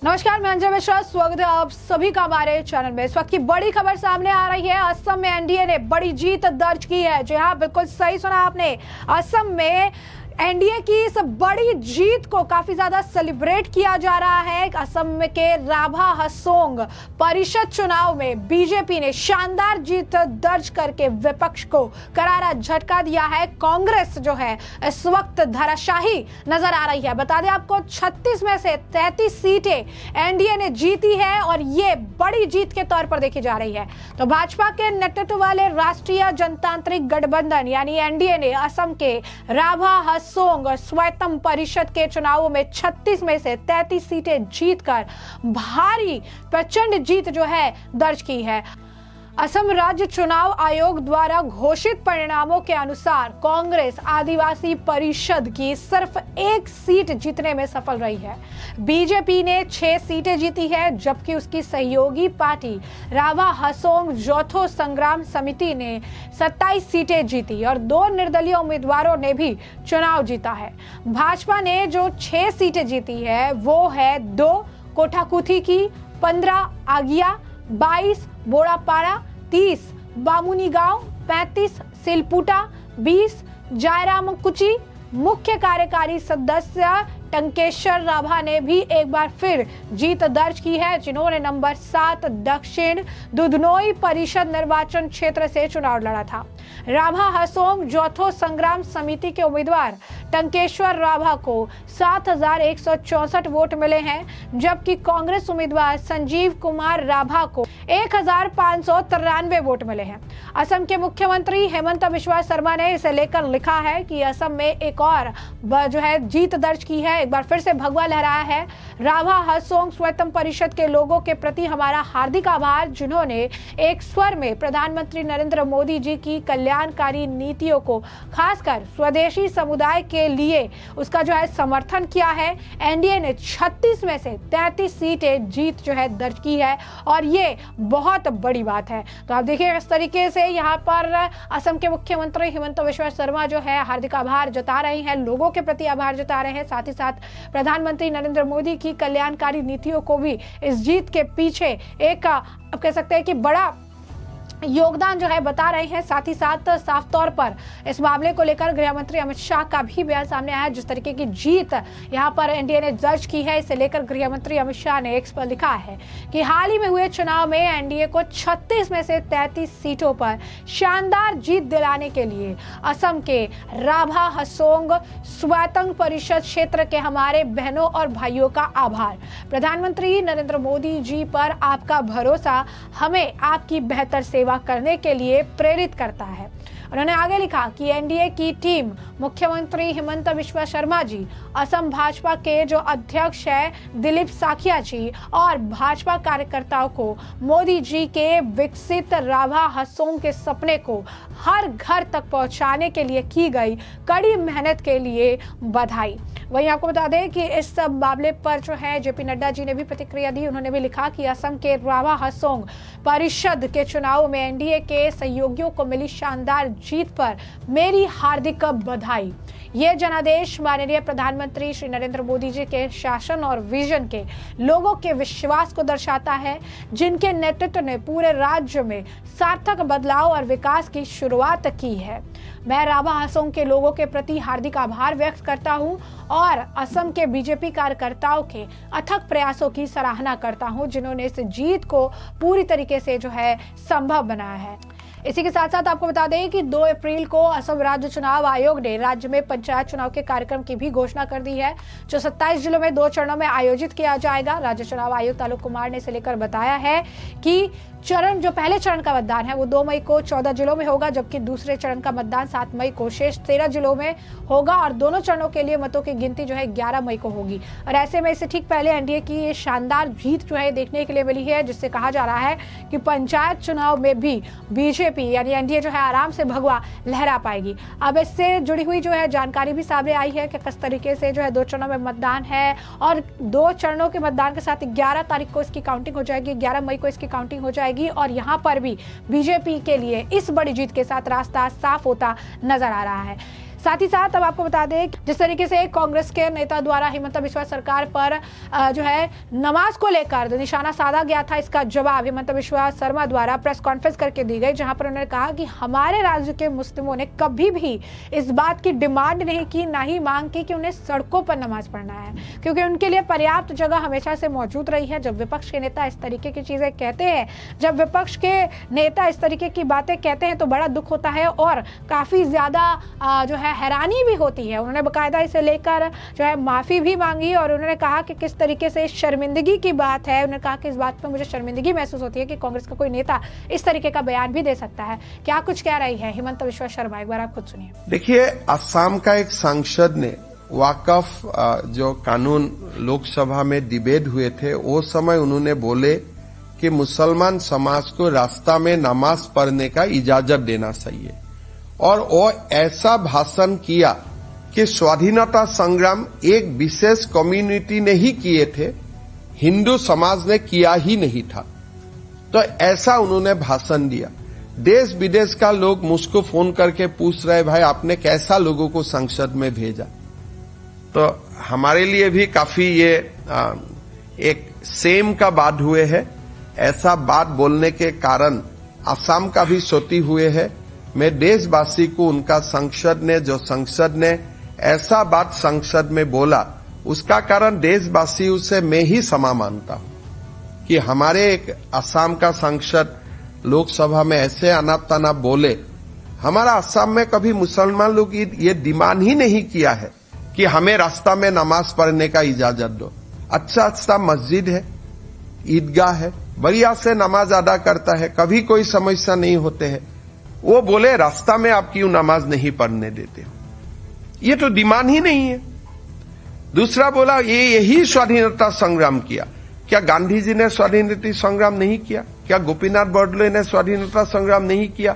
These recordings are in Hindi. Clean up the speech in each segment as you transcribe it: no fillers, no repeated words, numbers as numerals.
नमस्कार, मैं अंजय मिश्रा। स्वागत है आप सभी का हमारे चैनल में। इस वक्त की बड़ी खबर सामने आ रही है। असम में एनडीए ने बड़ी जीत दर्ज की है। जी हाँ, बिल्कुल सही सुना आपने। असम में एनडीए की इस बड़ी जीत को काफी ज्यादा सेलिब्रेट किया जा रहा है। असम के राभा हसोंग परिषद चुनाव में बीजेपी ने शानदार जीत दर्ज करके विपक्ष को करारा झटका दिया है। कांग्रेस जो है इस वक्त धराशाही नजर आ रही है। बता दें आपको, 36 में से 33 सीटें एनडीए ने जीती है और ये बड़ी जीत के तौर पर देखी जा रही है। तो भाजपा के नेतृत्व वाले राष्ट्रीय जनतांत्रिक गठबंधन यानी एनडीए ने असम के राभा हसोंग स्वयं परिषद के चुनावों में 36 में से 33 सीटें जीतकर भारी प्रचंड जीत जो है दर्ज की है। असम राज्य चुनाव आयोग द्वारा घोषित परिणामों के अनुसार कांग्रेस आदिवासी परिषद की सिर्फ एक सीट जीतने में सफल रही है। बीजेपी ने 6 सीटें जीती है, जबकि उसकी सहयोगी पार्टी राभा हसोंग जोथो संग्राम समिति ने 27 सीटें जीती और 2 निर्दलीय उम्मीदवारों ने भी चुनाव जीता है। भाजपा ने जो 6 सीटें जीती है वो है 2 कोठाकुथी की, 15 आगिया, 22 बोड़ापाड़ा, 30 बामुनी गांव, 35 सिलपुटा, 20 जायरामकुची। मुख्य कार्यकारी सदस्य टंकेश्वर राभा ने भी एक बार फिर जीत दर्ज की है, जिन्होंने नंबर 7 दक्षिण दुधनोई परिषद निर्वाचन क्षेत्र से चुनाव लड़ा था। राभा हसोंग जोथो संग्राम समिति के उम्मीदवार टंकेश्वर राभा को 7,164 वोट मिले हैं, जबकि कांग्रेस उम्मीदवार संजीव कुमार राभा को 1,593 वोट मिले हैं। असम के मुख्यमंत्री हेमंत बिस्वा शर्मा ने इसे लेकर लिखा है कि असम में एक और जो है जीत दर्ज की है। एक बार फिर से भगवा लहराया है। राभा हसोंग स्वयं परिषद के लोगों के प्रति हमारा हार्दिक आभार, जिन्होंने एक स्वर में प्रधानमंत्री नरेंद्र मोदी जी की कल्याणकारी नीतियों को खासकर स्वदेशी समुदाय के लिए उसका जो है समर्थन किया है। एनडीए ने 36 में से 33 सीटें जीत जो है दर्ज की है और ये बहुत बड़ी बात है। तो आप देखिए इस तरीके से यहाँ पर असम के मुख्यमंत्री हेमंत बिस्वा शर्मा जो है हार्दिक आभार जता रहे हैं, लोगों के प्रति आभार जता रहे हैं, साथ ही साथ प्रधानमंत्री नरेंद्र मोदी की कल्याणकारी नीतियों को भी इस जीत के पीछे एक आप कह सकते हैं कि बड़ा योगदान जो है बता रहे हैं। साथ ही साथ साफ तौर पर इस मामले को लेकर गृह मंत्री अमित शाह का भी बयान सामने आया। जिस तरीके की जीत यहां पर एनडीए ने दर्ज की है, इसे लेकर गृह मंत्री अमित शाह ने एक्स पर लिखा है कि हाल ही में हुए चुनाव में एनडीए को 36 में से 33 सीटों पर शानदार जीत दिलाने के लिए असम के राभा हसोंग स्वयं परिषद क्षेत्र के हमारे बहनों और भाइयों का आभार। प्रधानमंत्री नरेंद्र मोदी जी पर आपका भरोसा हमें आपकी बेहतर सेवा करने के लिए प्रेरित करता है। उन्होंने आगे लिखा कि एनडीए की टीम मुख्यमंत्री हेमंत बिस्वा शर्मा जी, असम भाजपा के जो अध्यक्ष है दिलीप साखिया जी और भाजपा कार्यकर्ताओं को मोदी जी के विकसित राभा हसोंग के सपने को हर घर तक पहुंचाने के लिए की गई कड़ी मेहनत के लिए बधाई। वहीं आपको बता दें कि इस सब मामले पर जो है जेपी नड्डा जी ने भी प्रतिक्रिया दी। उन्होंने भी लिखा कि असम के राभा हसोंग परिषद के चुनाव में एनडीए के सहयोगियों को मिली शानदार जीत पर मेरी हार्दिक बधाई। ये जनादेश माननीय प्रधानमंत्री श्री नरेंद्र मोदी जी के शासन और विजन के लोगों के विश्वास को दर्शाता है, जिनके नेतृत्व ने पूरे राज्य में सार्थक बदलाव और विकास की शुरुआत की है। मैं राभा हसोंग के लोगों के प्रति हार्दिक आभार व्यक्त करता हूं और असम के बीजेपी कार्यकर्ताओं के अथक प्रयासों की सराहना करता हूं, जिन्होंने इस जीत को पूरी तरीके से जो है संभव बनाया है। इसी के साथ साथ आपको बता दें कि 2 अप्रैल को असम राज्य चुनाव आयोग ने राज्य में पंचायत चुनाव के कार्यक्रम की भी घोषणा कर दी है, जो 27 जिलों में 2 चरणों में आयोजित किया जाएगा। राज्य चुनाव आयुक्त आलोक कुमार ने इसे लेकर बताया है कि जो पहले चरण का मतदान है वो 2 मई को 14 जिलों में होगा, जबकि दूसरे चरण का मतदान 7 मई को शेष 13 जिलों में होगा और दोनों चरणों के लिए मतों की गिनती जो है 11 मई को होगी। और ऐसे में इससे ठीक पहले एनडीए की ये शानदार जीत जो है देखने के लिए मिली है, जिससे कहा जा रहा है कि पंचायत चुनाव में भी बीजेपी यानी एनडीए जो है आराम से भगवा लहरा पाएगी। अब इससे जुड़ी हुई जो है जानकारी भी सामने आई है कि किस तरीके से जो है 2 चरणों में मतदान है और 2 चरणों के मतदान के साथ 11 तारीख को इसकी काउंटिंग हो जाएगी, 11 मई को इसकी काउंटिंग हो जाएगी और यहाँ पर भी बीजेपी के लिए इस बड़ी जीत के साथ रास्ता साफ होता नजर आ रहा है। साथ ही साथ अब आपको बता दें जिस तरीके से कांग्रेस के नेता द्वारा हिमंता बिस्वा सरकार पर जो है नमाज को लेकर निशाना साधा गया था, इसका जवाब हिमंता बिस्वा शर्मा द्वारा प्रेस कॉन्फ्रेंस करके दी गई, जहां पर उन्होंने कहा कि हमारे राज्य के मुस्लिमों ने कभी भी इस बात की डिमांड नहीं की, ना ही मांग की कि उन्हें सड़कों पर नमाज पढ़ना है, क्योंकि उनके लिए पर्याप्त जगह हमेशा से मौजूद रही है। जब विपक्ष के नेता इस तरीके की चीजें कहते हैं, जब विपक्ष के नेता इस तरीके की बातें कहते हैं तो बड़ा दुख होता है और काफी ज्यादा जो है हैरानी भी होती है। उन्होंने बाकायदा इसे लेकर जो है माफी भी मांगी और उन्होंने कहा कि किस तरीके से शर्मिंदगी की बात है। उन्होंने कहा कि इस बात पर मुझे शर्मिंदगी महसूस होती है कि कांग्रेस का कोई नेता इस तरीके का बयान भी दे सकता है। क्या कुछ कह रही है हिमंता बिस्वा शर्मा, एक बार आप खुद सुनिए। देखिए, असम का एक सांसद ने वाकफ जो कानून लोकसभा में डिबेट हुए थे, वो समय उन्होंने बोले कि मुसलमान समाज को रास्ता में नमाज पढ़ने का इजाजत देना चाहिए, और वो ऐसा भाषण किया कि स्वाधीनता संग्राम एक विशेष कम्युनिटी ने ही किए थे, हिंदू समाज ने किया ही नहीं था। तो ऐसा उन्होंने भाषण दिया। देश विदेश का लोग मुझको फोन करके पूछ रहे, भाई आपने कैसा लोगों को संसद में भेजा। तो हमारे लिए भी काफी ये एक सेम का बात हुए है। ऐसा बात बोलने के कारण असम का भी क्षति हुए है। मैं देशवासी को उनका संसद ने ऐसा बात संसद में बोला, उसका कारण देशवासी उसे मैं ही क्षमा मानता हूं कि हमारे एक असम का सांसद लोकसभा में ऐसे अनाप तनाप बोले। हमारा असम में कभी मुसलमान लोग ये डिमांड ही नहीं किया है कि हमें रास्ता में नमाज पढ़ने का इजाजत दो। अच्छा मस्जिद है, ईदगाह है, बढ़िया से नमाज अदा करता है, कभी कोई समस्या नहीं होते है। वो बोले रास्ता में आप क्यों नमाज नहीं पढ़ने देते हो, ये तो डिमांड ही नहीं है। दूसरा बोला यही स्वाधीनता संग्राम किया। क्या गांधी जी ने स्वाधीनता संग्राम नहीं किया? क्या गोपीनाथ बरदलोई ने स्वाधीनता संग्राम नहीं किया?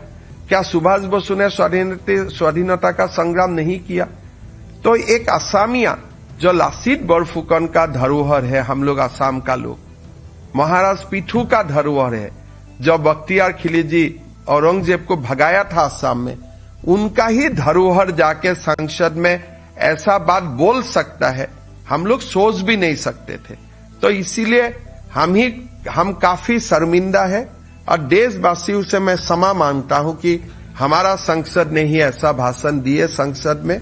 क्या सुभाष बसु ने स्वाधीनता का संग्राम नहीं किया? तो एक असामिया जो लासित बरफुकन का धरोहर है, हम लोग असम का लोग, महाराज पीठू का धरोहर है, जो बख्तियार खिलजी औरंगजेब को भगाया था असम में, उनका ही धरोहर जाके संसद में ऐसा बात बोल सकता है, हम लोग सोच भी नहीं सकते थे। तो इसीलिए हम काफी शर्मिंदा है और देशवासियों से मैं क्षमा मांगता हूं कि हमारा संसद ने ही ऐसा भाषण दिए संसद में।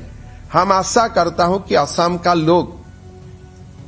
हम आशा करता हूं कि असम का लोग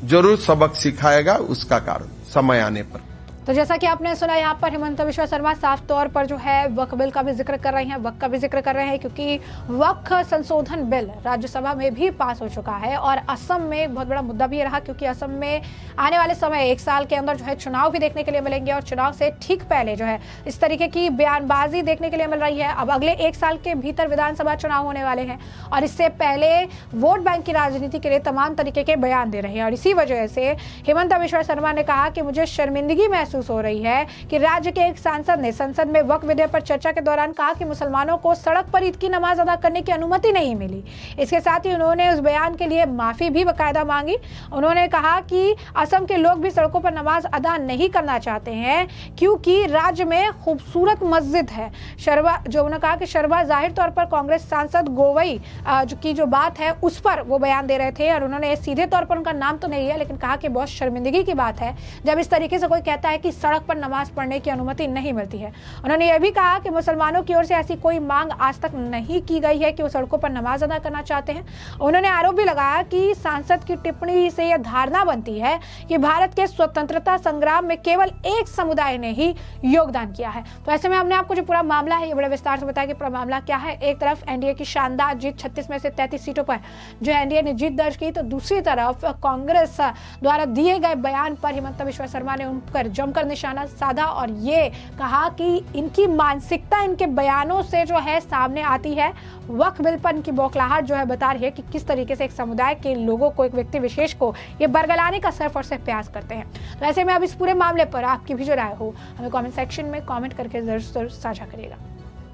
जरूर सबक सिखाएगा उसका कारण समय आने पर। तो जैसा कि आपने सुना, यहाँ पर हिमंता बिस्वा शर्मा साफ तौर पर जो है वक्फ बिल का भी जिक्र कर रही हैं, वक्फ का भी जिक्र कर रहे हैं, क्योंकि वक्फ संशोधन बिल राज्यसभा में भी पास हो चुका है और असम में एक बहुत बड़ा मुद्दा भी रहा, क्योंकि असम में आने वाले समय 1 साल के अंदर जो है चुनाव भी देखने के लिए मिलेंगे और चुनाव से ठीक पहले जो है इस तरीके की बयानबाजी देखने के लिए मिल रही है। अब अगले 1 साल के भीतर विधानसभा चुनाव होने वाले हैं और इससे पहले वोट बैंक की राजनीति के लिए तमाम तरीके के बयान दे रहे हैं और इसी वजह से हिमंता बिस्वा शर्मा ने कहा कि मुझे शर्मिंदगी महसूस हो रही है कि राज्य के एक सांसद ने संसद में वक्फ विधेयक पर चर्चा के दौरान कहा कि मुसलमानों को सड़क पर ईद की नमाज अदा करने की अनुमति नहीं मिली। इसके साथ ही उन्होंने उस बयान के लिए माफी भी बाकायदा मांगी। उन्होंने कहा कि असम के लोग भी सड़कों पर नमाज अदा नहीं करना चाहते हैं क्योंकि राज्य में खूबसूरत मस्जिद है। शर्मा जो उन्होंने कहा कि शर्मा जाहिर तौर पर कांग्रेस सांसद गोवई की जो बात है उस पर वो बयान दे रहे थे और उन्होंने सीधे तौर पर उनका नाम तो नहीं लिया, लेकिन कहा कि बहुत शर्मिंदगी की बात है जब इस तरीके से कोई कहता है कि सड़क पर नमाज पढ़ने की अनुमति नहीं मिलती है। उन्होंने यह भी कहा कि मुसलमानों की ओर से ऐसी कोई मांग आज तक नहीं की गई है कि वो सड़कों पर नमाज अदा करना चाहते हैं। उन्होंने आरोप भी लगाया कि सांसद की टिप्पणी से यह धारणा बनती है कि भारत के स्वतंत्रता संग्राम में केवल एक समुदाय ने ही योगदान किया है। तो ऐसे में हमने आपको जो पूरा मामला है ये बड़े विस्तार से बताया कि पूरा मामला क्या है। एक तरफ एनडीए की शानदार जीत, 36 में से 33 सीटों पर जो एनडीए ने जीत दर्ज की, तो दूसरी तरफ कांग्रेस द्वारा दिए गए बयान पर हिमंता बिस्वा शर्मा ने उन पर जमकर निशाना साधा और ये कहा कि इनकी मानसिकता इनके बयानों से जो है सामने आती है। वक्फ बिल पर इनकी बौखलाहट जो है बता रही है कि किस तरीके से एक समुदाय के लोगों को, एक व्यक्ति विशेष को ये बरगलाने का सिर्फ और सिर्फ प्रयास करते हैं। तो ऐसे में अब इस पूरे मामले पर आपकी भी जो राय हो हमें कमेंट सेक्शन में कमेंट करके जरूर साझा करिएगा।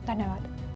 धन्यवाद।